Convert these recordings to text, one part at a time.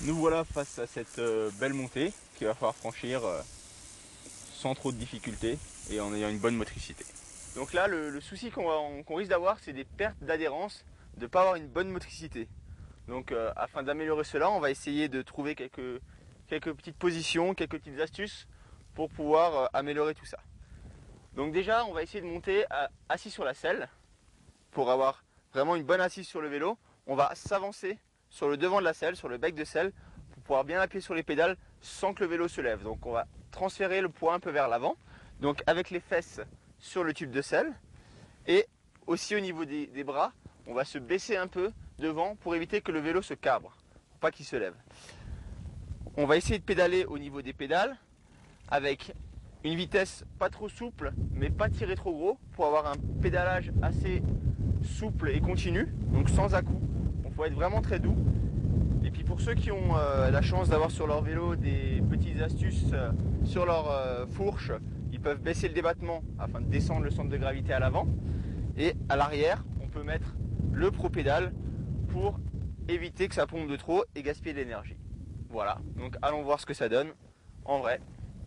Nous voilà face à cette belle montée qu'il va falloir franchir sans trop de difficultés et en ayant une bonne motricité. Donc là, le souci qu'on risque d'avoir, c'est des pertes d'adhérence, de ne pas avoir une bonne motricité. Donc afin d'améliorer cela, on va essayer de trouver quelques petites positions, quelques petites astuces pour pouvoir améliorer tout ça. Donc déjà, on va essayer de monter assis sur la selle pour avoir vraiment une bonne assise sur le vélo. On va s'avancer sur le devant de la selle, sur le bec de selle, pour pouvoir bien appuyer sur les pédales sans que le vélo se lève. Donc on va transférer le poids un peu vers l'avant, donc avec les fesses sur le tube de selle, et aussi au niveau des bras, on va se baisser un peu devant pour éviter que le vélo se cabre, pour pas qu'il se lève. On va essayer de pédaler au niveau des pédales, avec une vitesse pas trop souple, mais pas tirer trop gros, pour avoir un pédalage assez souple et continu, donc sans à-coups. On faut être vraiment très doux. Et puis pour ceux qui ont la chance d'avoir sur leur vélo des petites astuces sur leur fourche, ils peuvent baisser le débattement afin de descendre le centre de gravité à l'avant. Et à l'arrière, on peut mettre le pro-pédale pour éviter que ça pompe de trop et gaspiller de l'énergie. Voilà, donc allons voir ce que ça donne en vrai.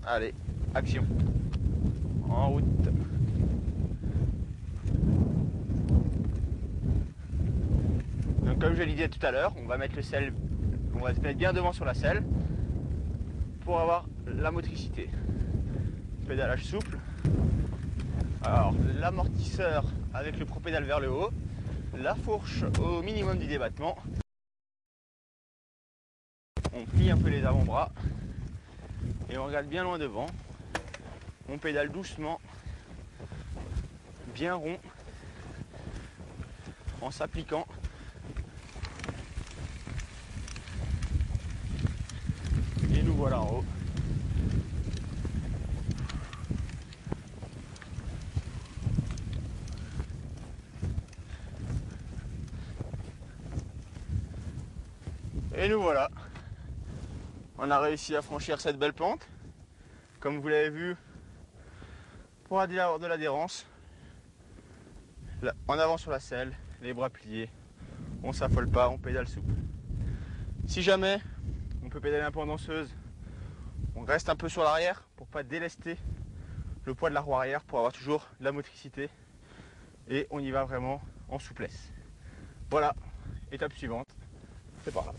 Allez, action. En route. Donc comme je l'ai dit tout à l'heure, on va mettre se mettre bien devant sur la selle pour avoir la motricité. Pédalage souple. Alors l'amortisseur avec le pro-pédale vers le haut, la fourche au minimum du débattement. On plie un peu les avant-bras et on regarde bien loin devant. On pédale doucement, bien rond, en s'appliquant. Et nous voilà en haut. Et nous voilà. On a réussi à franchir cette belle pente. Comme vous l'avez vu, pour avoir de l'adhérence, en avant sur la selle, les bras pliés, on s'affole pas, on pédale souple. Si jamais on peut pédaler un peu en danseuse, on reste un peu sur l'arrière pour pas délester le poids de la roue arrière, pour avoir toujours de la motricité, et on y va vraiment en souplesse. Voilà, étape suivante, c'est par là.